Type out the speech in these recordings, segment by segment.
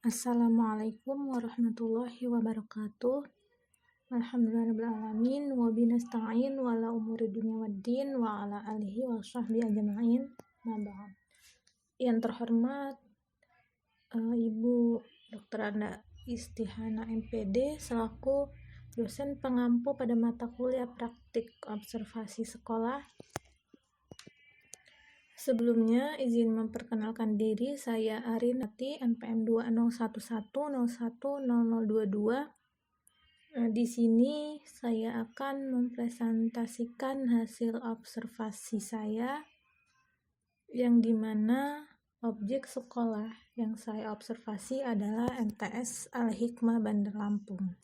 Assalamualaikum warahmatullahi wabarakatuh. Alhamdulillahirrahmanirrahim. Wa binasta'in wa ala umuri dunya waddin wa ala alihi wa sahbihi ajma'in. Maba'ad. Yang terhormat Ibu Dr. Anda Istihana MPD selaku dosen pengampu pada mata kuliah praktik observasi sekolah. Sebelumnya, izin memperkenalkan diri, saya Arin Nati, NPM 2011010022. Di sini saya akan mempresentasikan hasil observasi saya, yang dimana objek sekolah yang saya observasi adalah MTS Al-Hikmah Bandar Lampung.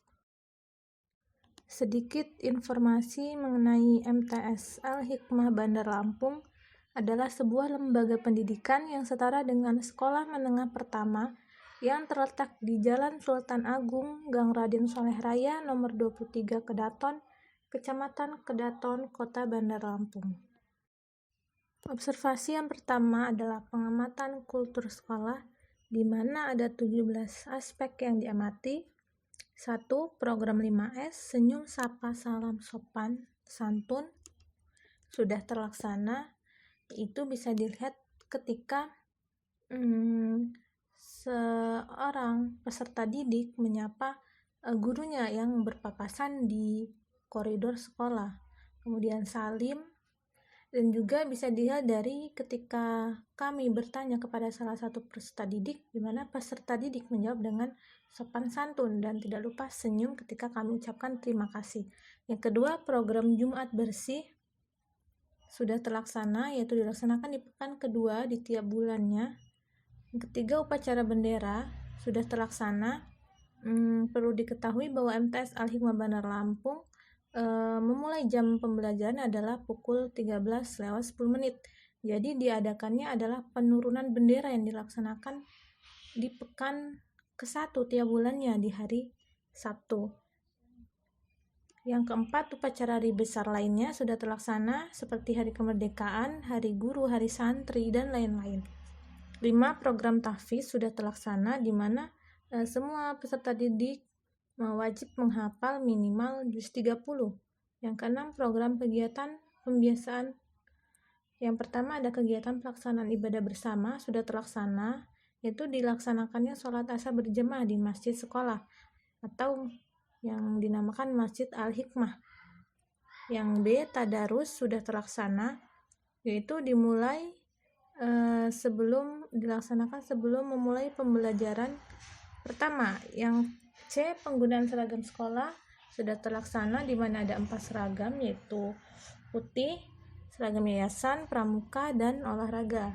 Sedikit informasi mengenai MTS Al-Hikmah Bandar Lampung adalah sebuah lembaga pendidikan yang setara dengan sekolah menengah pertama yang terletak di Jalan Sultan Agung, Gang Raden Saleh Raya, nomor 23 Kedaton, Kecamatan Kedaton, Kota Bandar Lampung. Observasi yang pertama adalah pengamatan kultur sekolah, di mana ada 17 aspek yang diamati. 1. Program 5S, senyum, sapa, salam, sopan, santun, sudah terlaksana. Itu bisa dilihat ketika seorang peserta didik menyapa gurunya yang berpapasan di koridor sekolah, kemudian salim. Dan juga bisa dilihat dari ketika kami bertanya kepada salah satu peserta didik, di mana peserta didik menjawab dengan sopan santun dan tidak lupa senyum ketika kami ucapkan terima kasih. Yang kedua, program Jumat Bersih sudah terlaksana, yaitu dilaksanakan di pekan kedua di tiap bulannya. Yang ketiga, upacara bendera sudah terlaksana. Perlu diketahui bahwa MTS Al-Hikmah Bandar Lampung memulai jam pembelajaran adalah pukul 13:10. Jadi diadakannya adalah penurunan bendera yang dilaksanakan di pekan ke-1 tiap bulannya di hari Sabtu. Yang keempat, upacara hari besar lainnya sudah terlaksana seperti hari kemerdekaan, hari guru, hari santri, dan lain-lain. 5. Program tahfiz sudah terlaksana, di mana semua peserta didik wajib menghafal minimal juz 30. Yang keenam, program kegiatan pembiasaan. Yang pertama ada kegiatan pelaksanaan ibadah bersama sudah terlaksana, yaitu dilaksanakannya sholat asar berjamaah di masjid sekolah atau yang dinamakan Masjid Al-Hikmah. Yang B, tadarus sudah terlaksana, yaitu dimulai sebelum memulai pembelajaran pertama. Yang C, penggunaan seragam sekolah sudah terlaksana, di mana ada 4 seragam, yaitu putih, seragam yayasan, pramuka, dan olahraga.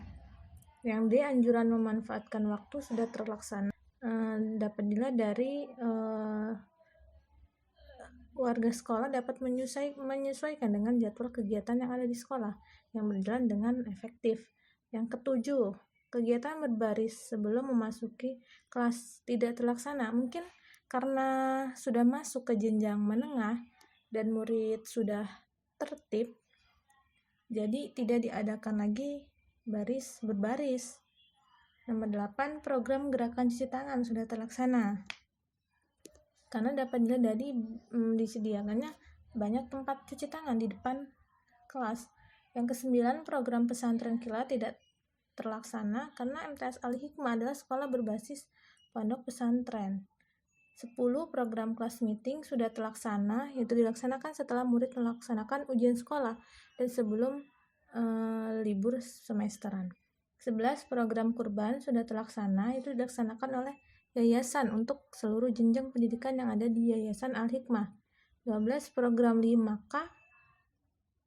Yang D, anjuran memanfaatkan waktu sudah terlaksana. Dapat dilihat dari warga sekolah dapat menyesuaikan dengan jadwal kegiatan yang ada di sekolah yang berjalan dengan efektif. Yang ketujuh, kegiatan berbaris sebelum memasuki kelas tidak terlaksana. Mungkin karena sudah masuk ke jenjang menengah dan murid sudah tertib, jadi tidak diadakan lagi berbaris. Nomor 8, program gerakan cuci tangan sudah terlaksana, karena dapat dilihat dari disediakannya banyak tempat cuci tangan di depan kelas. Yang ke-9, program pesantren kilat tidak terlaksana karena MTS Al-Hikmah adalah sekolah berbasis pondok pesantren. 10, program kelas meeting sudah terlaksana, yaitu dilaksanakan setelah murid melaksanakan ujian sekolah dan sebelum libur semesteran. 11, program kurban sudah terlaksana, itu dilaksanakan oleh yayasan untuk seluruh jenjang pendidikan yang ada di Yayasan Al-Hikmah. 12, program 5K,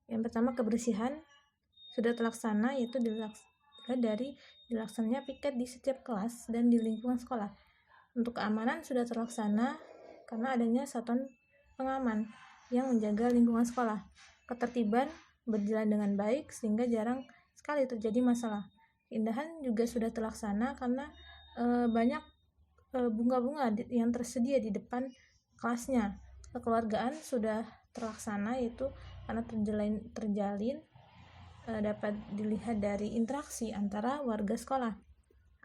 yang pertama kebersihan sudah terlaksana, yaitu dari dilaksananya piket di setiap kelas dan di lingkungan sekolah. Untuk keamanan sudah terlaksana karena adanya satuan pengaman yang menjaga lingkungan sekolah. Ketertiban berjalan dengan baik sehingga jarang sekali terjadi masalah. Keindahan juga sudah terlaksana karena banyak bunga-bunga yang tersedia di depan kelasnya. Kekeluargaan sudah terlaksana, yaitu karena terjalin dapat dilihat dari interaksi antara warga sekolah.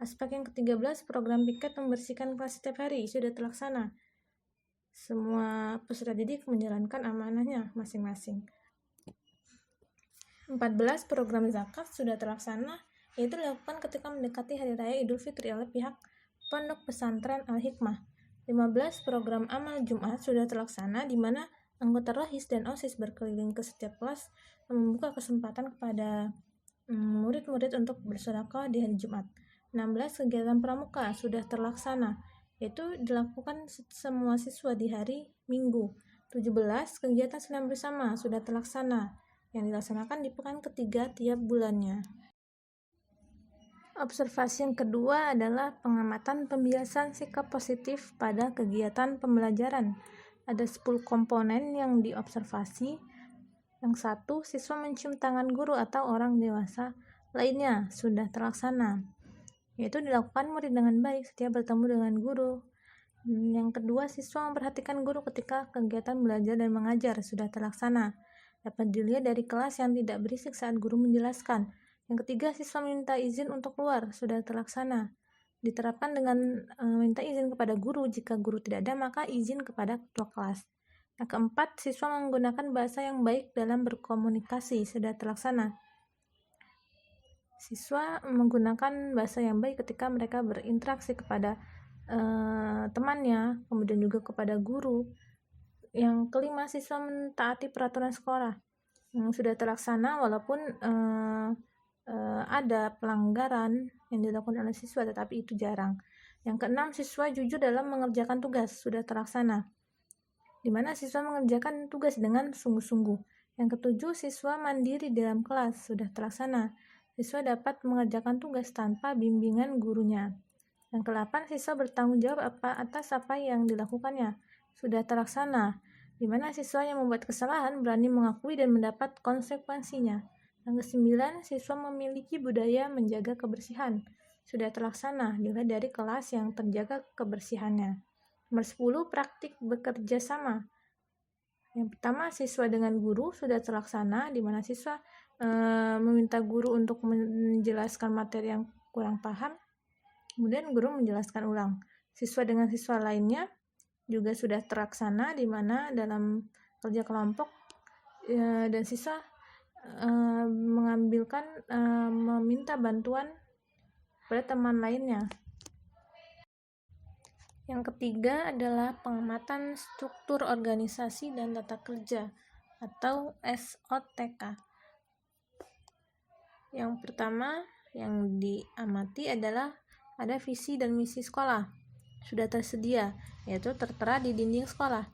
Aspek yang ke-13, program piket membersihkan kelas setiap hari sudah terlaksana. Semua peserta didik menjalankan amanahnya masing-masing. 14, program zakat sudah terlaksana, yaitu dilakukan ketika mendekati Hari Raya Idul Fitri oleh pihak Pondok Pesantren Al-Hikmah. 15, program amal Jumat sudah terlaksana, di mana anggota Rohis dan OSIS berkeliling ke setiap kelas membuka kesempatan kepada murid-murid untuk bersedekah di hari Jumat. 16, kegiatan pramuka sudah terlaksana, yaitu dilakukan semua siswa di hari Minggu. 17, kegiatan senam bersama sudah terlaksana, yang dilaksanakan di pekan ketiga tiap bulannya. Observasi yang kedua adalah pengamatan pembiasan sikap positif pada kegiatan pembelajaran. Ada 10 komponen yang diobservasi. Yang satu, siswa mencium tangan guru atau orang dewasa lainnya sudah terlaksana, yaitu dilakukan murid dengan baik setiap bertemu dengan guru. Yang kedua, siswa memperhatikan guru ketika kegiatan belajar dan mengajar sudah terlaksana, dapat dilihat dari kelas yang tidak berisik saat guru menjelaskan. Yang ketiga, siswa minta izin untuk keluar sudah terlaksana, diterapkan dengan minta izin kepada guru. Jika guru tidak ada, maka izin kepada ketua kelas. Yang keempat, siswa menggunakan bahasa yang baik dalam berkomunikasi sudah terlaksana. Siswa menggunakan bahasa yang baik ketika mereka berinteraksi kepada temannya, kemudian juga kepada guru. Yang kelima, siswa mentaati peraturan sekolah yang sudah terlaksana, walaupun ada pelanggaran yang dilakukan oleh siswa, tetapi itu jarang. Yang keenam, siswa jujur dalam mengerjakan tugas sudah terlaksana, di mana siswa mengerjakan tugas dengan sungguh-sungguh. Yang ketujuh, siswa mandiri dalam kelas sudah terlaksana. Siswa dapat mengerjakan tugas tanpa bimbingan gurunya. Yang kedelapan, siswa bertanggung jawab atas apa yang dilakukannya sudah terlaksana, di mana siswa yang membuat kesalahan berani mengakui dan mendapat konsekuensinya. Yang kesembilan, siswa memiliki budaya menjaga kebersihan sudah terlaksana, dilihat dari kelas yang terjaga kebersihannya. Nomor 10, praktik bekerja sama. Yang pertama, siswa dengan guru sudah terlaksana, di mana siswa meminta guru untuk menjelaskan materi yang kurang paham, kemudian guru menjelaskan ulang. Siswa dengan siswa lainnya juga sudah terlaksana, di mana dalam kerja kelompok dan siswa meminta bantuan pada teman lainnya. Yang ketiga adalah pengamatan struktur organisasi dan tata kerja atau SOTK. Yang pertama yang diamati adalah ada visi dan misi sekolah sudah tersedia, yaitu tertera di dinding sekolah.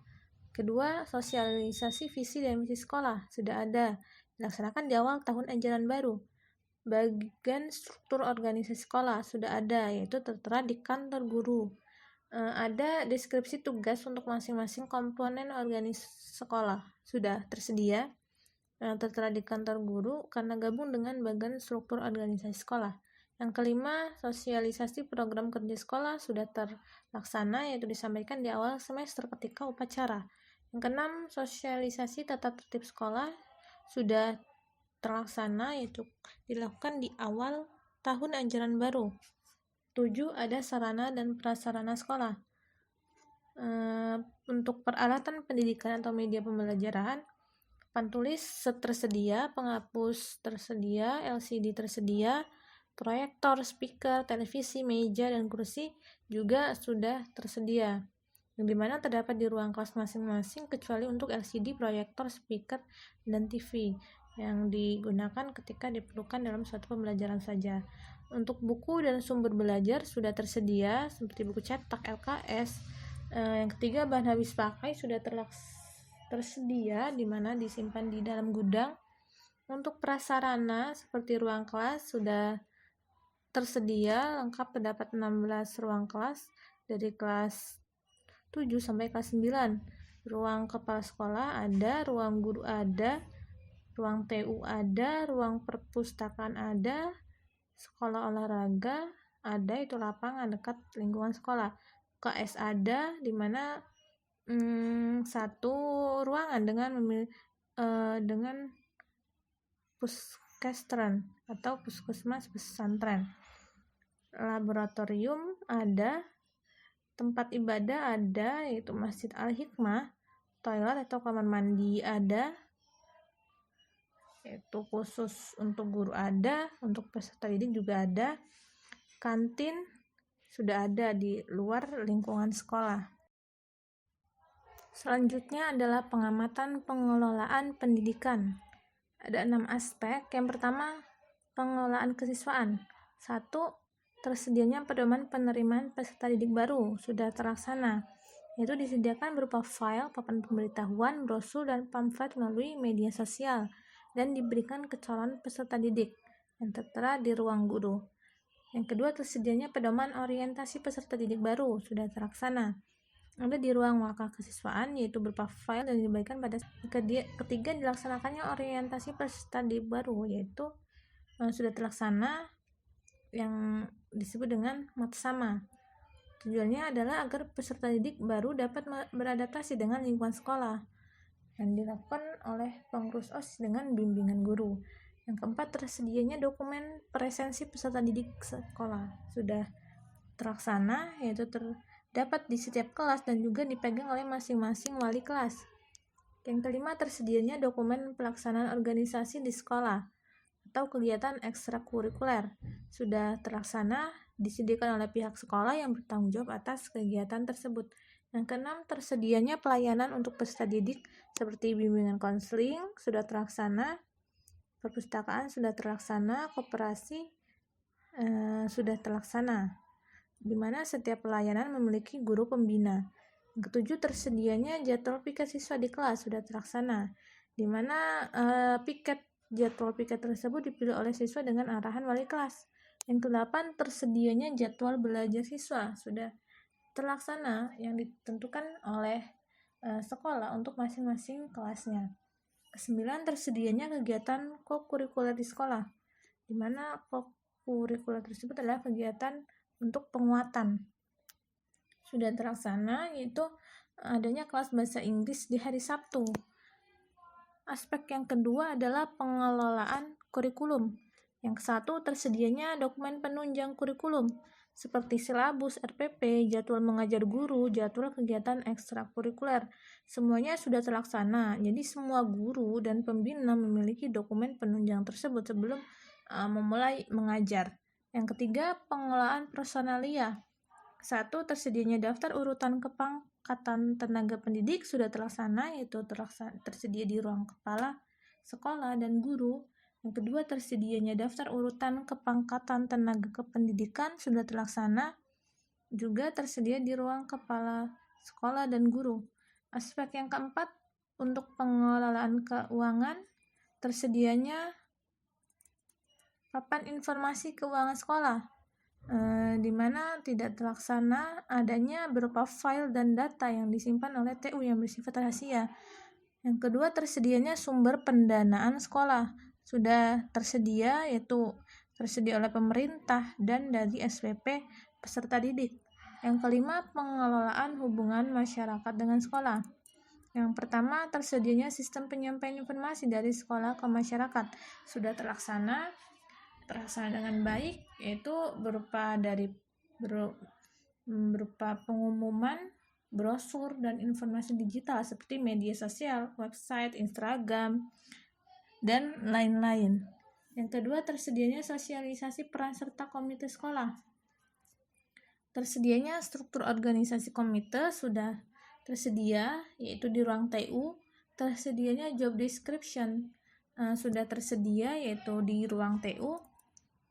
Kedua, sosialisasi visi dan misi sekolah sudah ada, dilaksanakan di awal tahun ajaran baru. Bagian struktur organisasi sekolah sudah ada, yaitu tertera di kantor guru. Ada deskripsi tugas untuk masing-masing komponen organisasi sekolah sudah tersedia, tertera di kantor guru karena gabung dengan bagian struktur organisasi sekolah. Yang kelima, sosialisasi program kerja sekolah sudah terlaksana, yaitu disampaikan di awal semester ketika upacara. Yang keenam, sosialisasi tata tertib sekolah sudah terlaksana, yaitu dilakukan di awal tahun ajaran baru. 7, ada sarana dan prasarana sekolah. Untuk peralatan pendidikan atau media pembelajaran, papan tulis tersedia, penghapus tersedia, LCD tersedia, proyektor, speaker, televisi, meja, dan kursi juga sudah tersedia, yang dimana terdapat di ruang kelas masing-masing kecuali untuk LCD, proyektor, speaker, dan TV yang digunakan ketika diperlukan dalam suatu pembelajaran saja. Untuk buku dan sumber belajar sudah tersedia seperti buku cetak, LKS. Yang ketiga, bahan habis pakai sudah tersedia, di mana disimpan di dalam gudang. Untuk prasarana seperti ruang kelas sudah tersedia lengkap, terdapat 16 ruang kelas dari kelas 7 sampai kelas 9. Ruang kepala sekolah ada, ruang guru ada, ruang TU ada, ruang perpustakaan ada, sekolah olahraga ada, itu lapangan dekat lingkungan sekolah. KS ada, di mana satu ruangan dengan puskestran atau puskesmas pesantren. laboratorium ada, tempat ibadah ada, yaitu Masjid Al-Hikmah, toilet atau kamar mandi ada, yaitu khusus untuk guru ada, untuk peserta didik juga ada, kantin sudah ada di luar lingkungan sekolah. Selanjutnya adalah pengamatan pengelolaan pendidikan. Ada 6 aspek. Yang pertama, pengelolaan kesiswaan. 1. Tersedianya pedoman penerimaan peserta didik baru sudah terlaksana, yaitu disediakan berupa file, papan pemberitahuan, brosur, dan pamflet melalui media sosial, dan diberikan ke calon peserta didik yang tertera di ruang guru. Yang kedua, tersedianya pedoman orientasi peserta didik baru sudah terlaksana, ada di ruang wakil kesiswaan, yaitu berupa file dan dibagikan pada. Ketiga, dilaksanakannya orientasi peserta didik baru, yaitu sudah terlaksana yang disebut dengan matsama. Tujuannya adalah agar peserta didik baru dapat beradaptasi dengan lingkungan sekolah, yang dilakukan oleh pengurus OSIS dengan bimbingan guru. Yang keempat, tersedianya dokumen presensi peserta didik sekolah sudah terlaksana, yaitu terdapat di setiap kelas dan juga dipegang oleh masing-masing wali kelas. Yang kelima, tersedianya dokumen pelaksanaan organisasi di sekolah atau kegiatan ekstrakurikuler sudah terlaksana, disediakan oleh pihak sekolah yang bertanggung jawab atas kegiatan tersebut. Yang keenam, tersedianya pelayanan untuk peserta didik seperti bimbingan konseling sudah terlaksana, perpustakaan sudah terlaksana, koperasi sudah terlaksana, di mana setiap pelayanan memiliki guru pembina. Yang ketujuh, tersedianya jadwal piket siswa di kelas sudah terlaksana, di mana jadwal piket tersebut dipilih oleh siswa dengan arahan wali kelas. Yang kedelapan, tersedianya jadwal belajar siswa sudah terlaksana yang ditentukan oleh sekolah untuk masing-masing kelasnya. Kesembilan, tersedianya kegiatan kokurikuler di sekolah, di mana kokurikuler tersebut adalah kegiatan untuk penguatan sudah terlaksana, yaitu adanya kelas bahasa Inggris di hari Sabtu. Aspek yang kedua adalah pengelolaan kurikulum. Yang kesatu, tersedianya dokumen penunjang kurikulum seperti silabus, RPP, jadwal mengajar guru, jadwal kegiatan ekstrakurikuler. Semuanya sudah terlaksana. Jadi semua guru dan pembina memiliki dokumen penunjang tersebut sebelum memulai mengajar. Yang ketiga, pengelolaan personalia. 1. Tersedianya daftar urutan kepangkatan tenaga pendidik sudah terlaksana, yaitu tersedia di ruang kepala sekolah dan guru. Yang kedua, tersedianya daftar urutan kepangkatan tenaga kependidikan sudah terlaksana, juga tersedia di ruang kepala sekolah dan guru. Aspek yang keempat, untuk pengelolaan keuangan, tersedianya papan informasi keuangan sekolah, di mana tidak terlaksana adanya berupa file dan data yang disimpan oleh TU yang bersifat rahasia. Yang kedua, tersedianya sumber pendanaan sekolah sudah tersedia, yaitu tersedia oleh pemerintah dan dari SPP peserta didik. Yang kelima, pengelolaan hubungan masyarakat dengan sekolah. Yang pertama, tersedianya sistem penyampaian informasi dari sekolah ke masyarakat sudah terlaksana dengan baik, yaitu berupa pengumuman, brosur, dan informasi digital seperti media sosial, website, Instagram, dan lain-lain. Yang kedua, tersedianya sosialisasi peran serta komite sekolah. Tersedianya struktur organisasi komite sudah tersedia, yaitu di ruang TU. Tersedianya job description sudah tersedia, yaitu di ruang TU.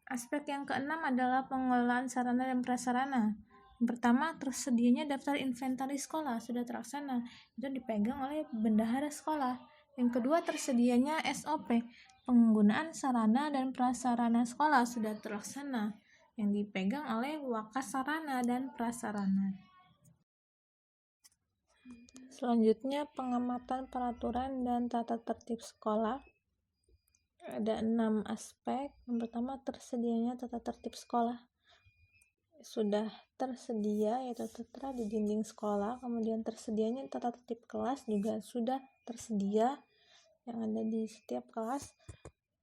Aspek yang keenam adalah pengelolaan sarana dan prasarana. Yang pertama, tersedianya daftar inventaris sekolah sudah terlaksana, itu dipegang oleh bendahara sekolah. Yang kedua, tersedianya SOP, penggunaan sarana dan prasarana sekolah sudah terlaksana, yang dipegang oleh wakas sarana dan prasarana. Selanjutnya, pengamatan peraturan dan tata tertib sekolah. Ada 6 aspek. Yang pertama, tersedianya tata tertib sekolah sudah tersedia, yaitu tertera di dinding sekolah. Kemudian tersedianya tata tertib kelas juga sudah tersedia yang ada di setiap kelas.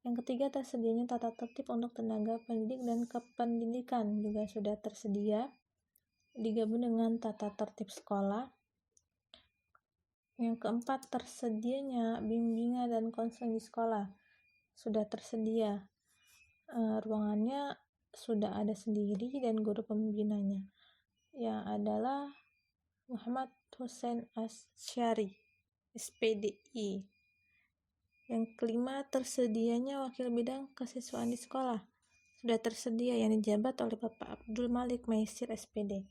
Yang ketiga, tersedianya tata tertib untuk tenaga pendidik dan kependidikan juga sudah tersedia, digabung dengan tata tertib sekolah. Yang keempat, tersedianya bimbingan dan konseling di sekolah sudah tersedia. Ruangannya sudah ada sendiri dan guru pembinanya yang adalah Muhammad Hussein Asyari, SPDI. Yang kelima, tersedianya wakil bidang kesiswaan di sekolah sudah tersedia yang dijabat oleh Bapak Abdul Malik Maisir SPD.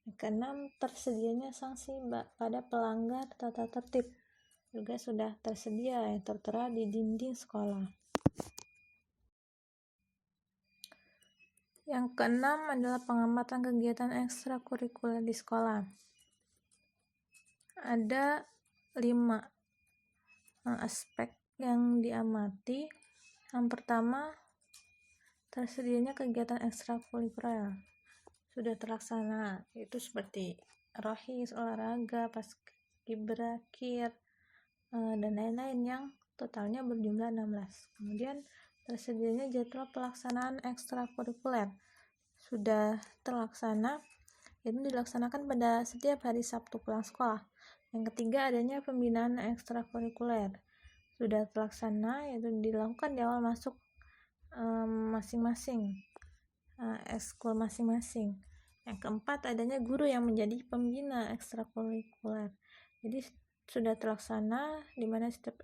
Yang keenam, tersedianya sanksi pada pelanggar tata tertib juga sudah tersedia yang tertera di dinding sekolah. Yang keenam adalah pengamatan kegiatan ekstrakurikuler di sekolah. Ada 5 aspek yang diamati. Yang pertama, tersedianya kegiatan ekstrakurikuler sudah terlaksana, yaitu seperti rohis, olahraga, paskibra, dan lain-lain yang totalnya berjumlah 16. Kemudian tersedianya jadwal pelaksanaan ekstrakurikuler sudah terlaksana, itu dilaksanakan pada setiap hari Sabtu pulang sekolah. Yang ketiga, adanya pembinaan ekstrakurikuler sudah terlaksana, yaitu dilakukan di awal masuk masing-masing ekskul masing-masing. Yang keempat, adanya guru yang menjadi pembina ekstrakurikuler. Jadi sudah terlaksana di mana setiap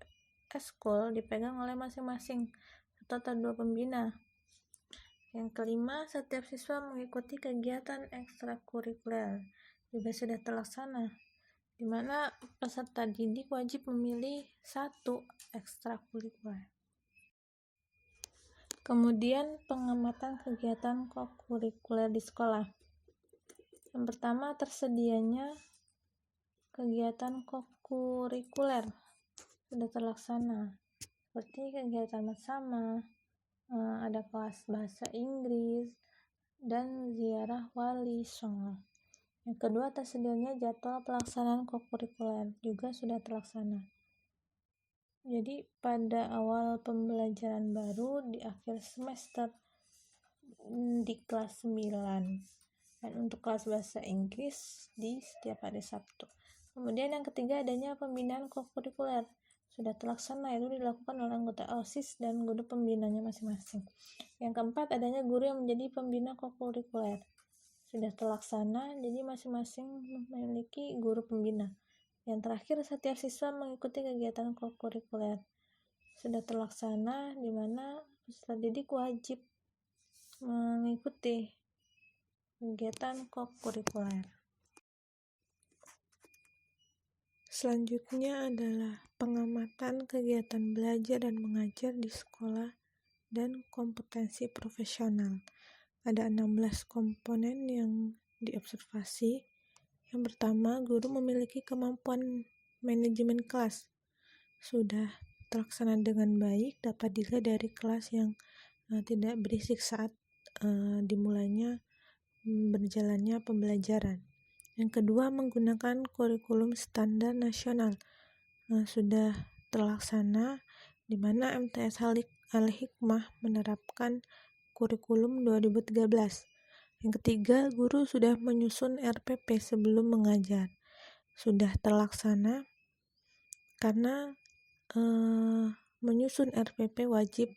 ekskul dipegang oleh masing-masing atau 2 pembina. Yang kelima, setiap siswa mengikuti kegiatan ekstrakurikuler juga sudah terlaksana, di mana peserta didik wajib memilih 1 ekstrakurikuler. Kemudian pengamatan kegiatan kokurikuler di sekolah. Yang pertama, tersedianya kegiatan kokurikuler sudah terlaksana, seperti kegiatan bersama, ada kelas bahasa Inggris, dan ziarah wali songo. Yang kedua, tersedianya jadwal pelaksanaan kokurikuler juga sudah terlaksana. Jadi pada awal pembelajaran baru di akhir semester di kelas 9, dan untuk kelas bahasa Inggris di setiap hari Sabtu. Kemudian yang ketiga, adanya pembinaan kokurikuler sudah terlaksana, itu dilakukan oleh anggota OSIS dan guru pembinanya masing-masing. Yang keempat, adanya guru yang menjadi pembina kokurikuler sudah terlaksana, jadi masing-masing memiliki guru pembina. Yang terakhir, setiap siswa mengikuti kegiatan kokurikuler sudah terlaksana, di mana peserta didik wajib mengikuti kegiatan kokurikuler. Selanjutnya adalah pengamatan kegiatan belajar dan mengajar di sekolah dan kompetensi profesional. Ada 16 komponen yang diobservasi. Yang pertama, guru memiliki kemampuan manajemen kelas. Sudah terlaksana dengan baik, dapat dilihat dari kelas yang tidak berisik saat dimulainya berjalannya pembelajaran. Yang kedua, menggunakan kurikulum standar nasional. Sudah terlaksana, di mana MTS Al-Hikmah menerapkan kurikulum 2013. Yang ketiga, guru sudah menyusun RPP sebelum mengajar. Sudah terlaksana karena menyusun RPP wajib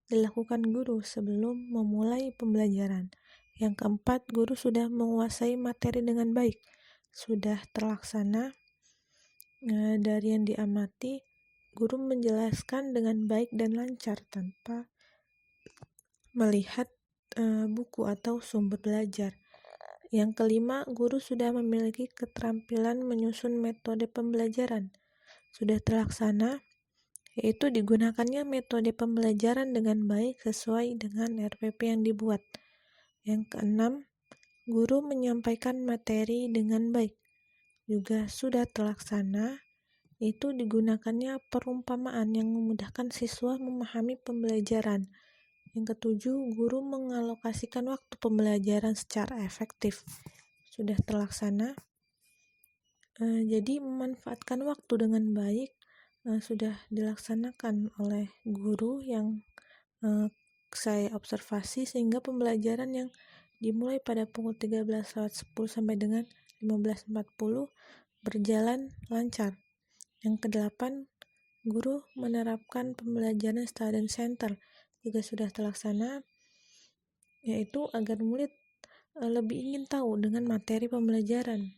dilakukan guru sebelum memulai pembelajaran. Yang keempat, guru sudah menguasai materi dengan baik. Sudah terlaksana. Dari yang diamati, guru menjelaskan dengan baik dan lancar tanpa melihat buku atau sumber belajar. Yang kelima, guru sudah memiliki keterampilan menyusun metode pembelajaran. Sudah terlaksana, yaitu digunakannya metode pembelajaran dengan baik sesuai dengan RPP yang dibuat. Yang keenam, guru menyampaikan materi dengan baik. Juga sudah terlaksana, yaitu digunakannya perumpamaan yang memudahkan siswa memahami pembelajaran. Yang ketujuh, guru mengalokasikan waktu pembelajaran secara efektif. Sudah terlaksana. Jadi memanfaatkan waktu dengan baik sudah dilaksanakan oleh guru yang saya observasi sehingga pembelajaran yang dimulai pada pukul 13.10 sampai dengan 15.40 berjalan lancar. Yang kedelapan, guru menerapkan pembelajaran student center juga sudah terlaksana, yaitu agar murid lebih ingin tahu dengan materi pembelajaran.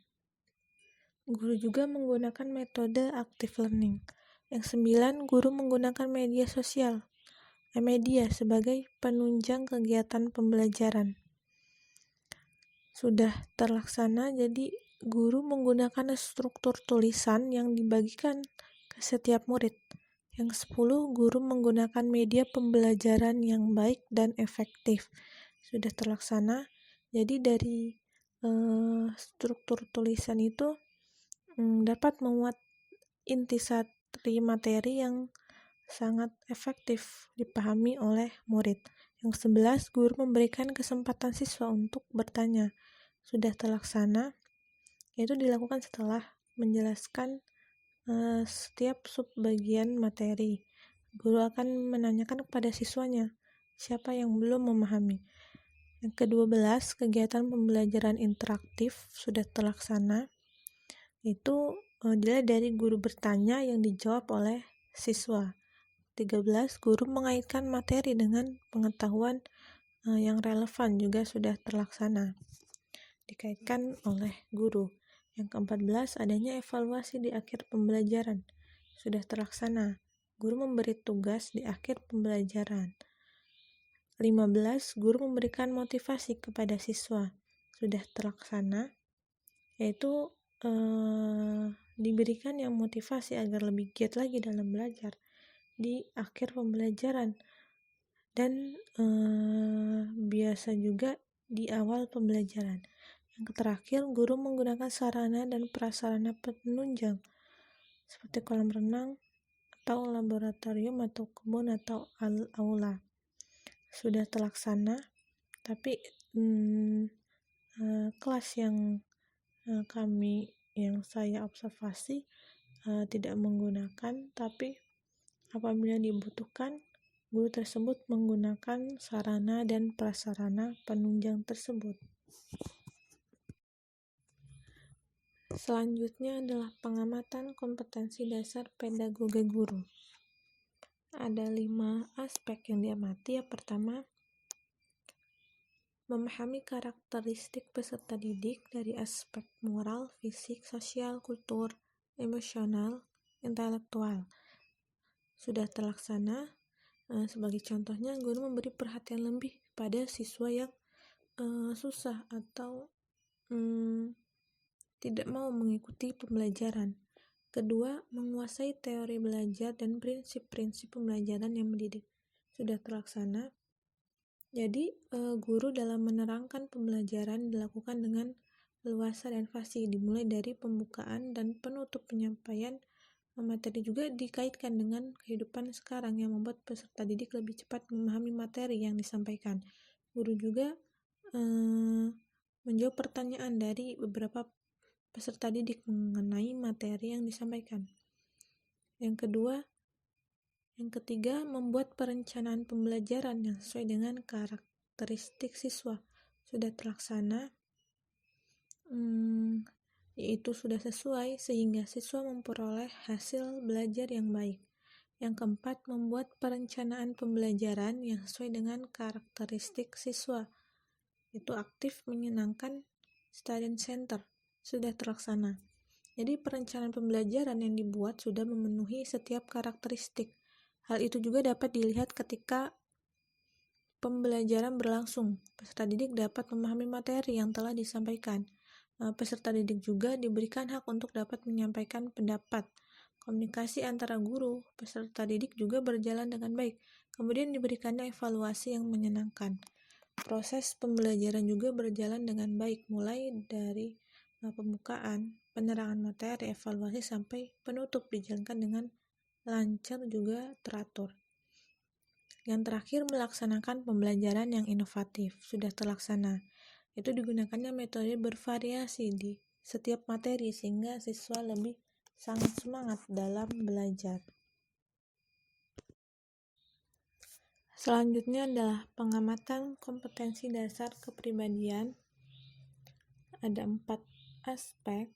Guru juga menggunakan metode active learning. Yang 9, guru menggunakan media sebagai penunjang kegiatan pembelajaran. Sudah terlaksana, jadi guru menggunakan struktur tulisan yang dibagikan ke setiap murid. Yang 10, guru menggunakan media pembelajaran yang baik dan efektif. Sudah terlaksana, jadi dari struktur tulisan itu dapat memuat intisari materi yang sangat efektif dipahami oleh murid. Yang 11, guru memberikan kesempatan siswa untuk bertanya. Sudah terlaksana, yaitu dilakukan setelah menjelaskan setiap subbagian materi. Guru akan menanyakan kepada siswanya siapa yang belum memahami. Yang ke-12, kegiatan pembelajaran interaktif sudah terlaksana. Itu dilihat dari guru bertanya yang dijawab oleh siswa. 13, guru mengaitkan materi dengan pengetahuan yang relevan juga sudah terlaksana, dikaitkan oleh guru. Yang ke-14, adanya evaluasi di akhir pembelajaran sudah terlaksana. Guru memberi tugas di akhir pembelajaran. 15, guru memberikan motivasi kepada siswa sudah terlaksana, yaitu diberikan yang motivasi agar lebih giat lagi dalam belajar di akhir pembelajaran, dan biasa juga di awal pembelajaran. Yang terakhir, guru menggunakan sarana dan prasarana penunjang seperti kolam renang atau laboratorium atau kebun atau aula. Sudah terlaksana, tapi kelas yang saya observasi tidak menggunakan, tapi apabila dibutuhkan, guru tersebut menggunakan sarana dan prasarana penunjang tersebut. Selanjutnya adalah pengamatan kompetensi dasar pedagogi guru. Ada 5 aspek yang diamati. Yang pertama, memahami karakteristik peserta didik dari aspek moral, fisik, sosial, kultur, emosional, intelektual. Sudah terlaksana. Sebagai contohnya, guru memberi perhatian lebih pada siswa yang susah atau tidak mau mengikuti pembelajaran. Kedua, menguasai teori belajar dan prinsip-prinsip pembelajaran yang mendidik. Sudah terlaksana. Jadi, guru dalam menerangkan pembelajaran dilakukan dengan leluasa dan fasih, dimulai dari pembukaan dan penutup penyampaian materi, juga dikaitkan dengan kehidupan sekarang yang membuat peserta didik lebih cepat memahami materi yang disampaikan. Guru juga menjawab pertanyaan dari beberapa peserta didik mengenai materi yang disampaikan. Yang ketiga, membuat perencanaan pembelajaran yang sesuai dengan karakteristik siswa. Sudah terlaksana, yaitu sudah sesuai sehingga siswa memperoleh hasil belajar yang baik. Yang keempat, membuat perencanaan pembelajaran yang sesuai dengan karakteristik siswa. Itu aktif, menyenangkan, student center. Sudah terlaksana. Jadi perencanaan pembelajaran yang dibuat sudah memenuhi setiap karakteristik. Hal itu juga dapat dilihat ketika pembelajaran berlangsung. Peserta didik dapat memahami materi yang telah disampaikan. Peserta didik juga diberikan hak untuk dapat menyampaikan pendapat. Komunikasi antara guru, peserta didik juga berjalan dengan baik. Kemudian diberikannya evaluasi yang menyenangkan. Proses pembelajaran juga berjalan dengan baik, mulai dari pembukaan, penerangan materi, evaluasi, sampai penutup dijalankan dengan lancar juga teratur. Yang terakhir, melaksanakan pembelajaran yang inovatif. Sudah terlaksana. Itu digunakannya metode bervariasi di setiap materi sehingga siswa lebih sangat semangat dalam belajar. Selanjutnya adalah pengamatan kompetensi dasar kepribadian. Ada 4 aspek.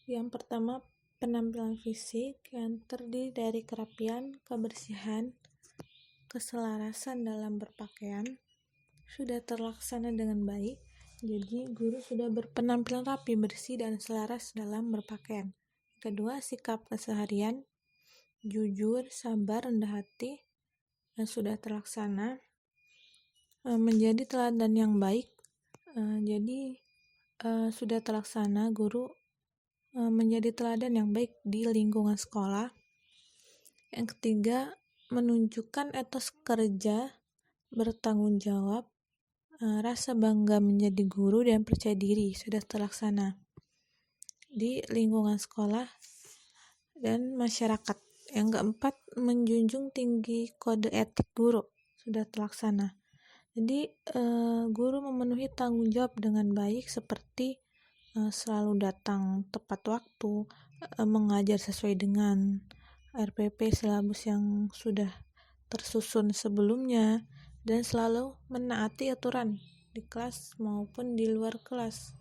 Yang pertama, penampilan fisik yang terdiri dari kerapian, kebersihan, keselarasan dalam berpakaian sudah terlaksana dengan baik. Jadi guru sudah berpenampilan rapi, bersih, dan selaras dalam berpakaian. Kedua, sikap keseharian jujur, sabar, rendah hati yang sudah terlaksana. Menjadi teladan yang baik. Sudah terlaksana guru menjadi teladan yang baik di lingkungan sekolah. Yang ketiga, menunjukkan etos kerja, bertanggung jawab, rasa bangga menjadi guru dan percaya diri sudah terlaksana di lingkungan sekolah dan masyarakat. Yang keempat, menjunjung tinggi kode etik guru sudah terlaksana. Jadi guru memenuhi tanggung jawab dengan baik seperti selalu datang tepat waktu, mengajar sesuai dengan RPP silabus yang sudah tersusun sebelumnya, dan selalu menaati aturan di kelas maupun di luar kelas.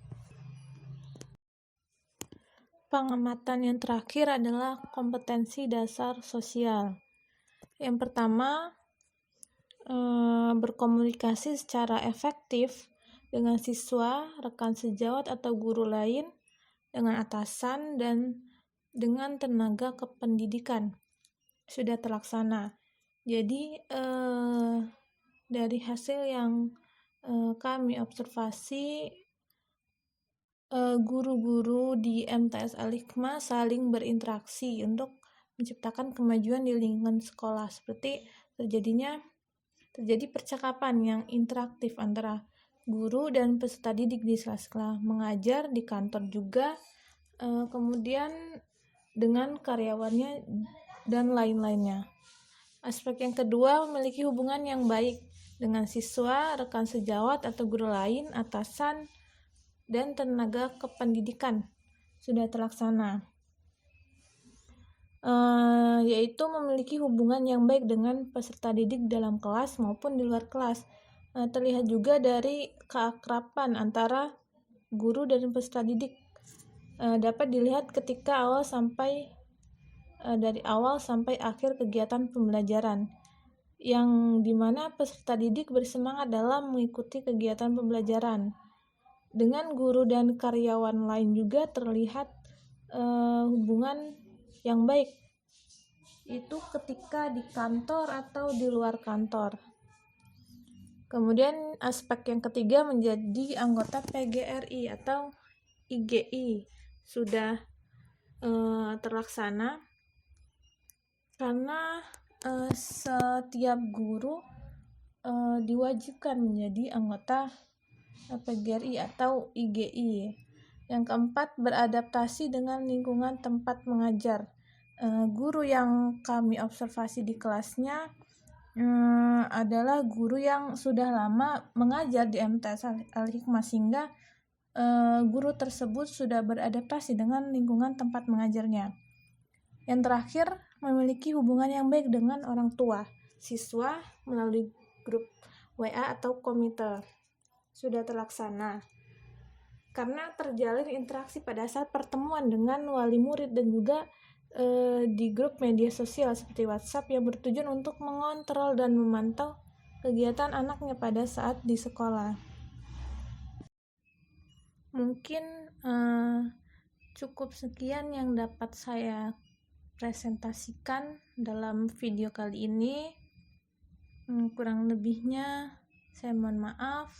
Pengamatan yang terakhir adalah kompetensi dasar sosial. Yang pertama, berkomunikasi secara efektif dengan siswa, rekan sejawat atau guru lain, dengan atasan, dan dengan tenaga kependidikan sudah terlaksana. Jadi dari hasil yang kami observasi, guru-guru di MTS Al-Hikmah saling berinteraksi untuk menciptakan kemajuan di lingkungan sekolah, seperti terjadi percakapan yang interaktif antara guru dan peserta didik di sela-sela mengajar, di kantor juga, kemudian dengan karyawannya dan lain-lainnya. Aspek yang kedua, memiliki hubungan yang baik dengan siswa, rekan sejawat atau guru lain, atasan, dan tenaga kependidikan sudah terlaksana. Yaitu memiliki hubungan yang baik dengan peserta didik dalam kelas maupun di luar kelas. Terlihat juga dari keakraban antara guru dan peserta didik. Dapat dilihat ketika dari awal sampai akhir kegiatan pembelajaran, yang dimana peserta didik bersemangat dalam mengikuti kegiatan pembelajaran. Dengan guru dan karyawan lain juga terlihat hubungan yang baik, itu ketika di kantor atau di luar kantor. Kemudian aspek yang ketiga, menjadi anggota PGRI atau IGI sudah terlaksana, karena setiap guru diwajibkan menjadi anggota PGRI atau IGI. Yang keempat, beradaptasi dengan lingkungan tempat mengajar. Guru yang kami observasi di kelasnya adalah guru yang sudah lama mengajar di MTS Al-Hikmah, sehingga guru tersebut sudah beradaptasi dengan lingkungan tempat mengajarnya. Yang terakhir, memiliki hubungan yang baik dengan orang tua siswa melalui grup WA atau komite sudah terlaksana, karena terjalin interaksi pada saat pertemuan dengan wali murid dan juga di grup media sosial seperti WhatsApp yang bertujuan untuk mengontrol dan memantau kegiatan anaknya pada saat di sekolah. Mungkin cukup sekian yang dapat saya presentasikan dalam video kali ini. Kurang lebihnya saya mohon maaf.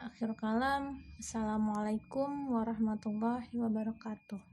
Akhir kalam, Assalamualaikum warahmatullahi wabarakatuh.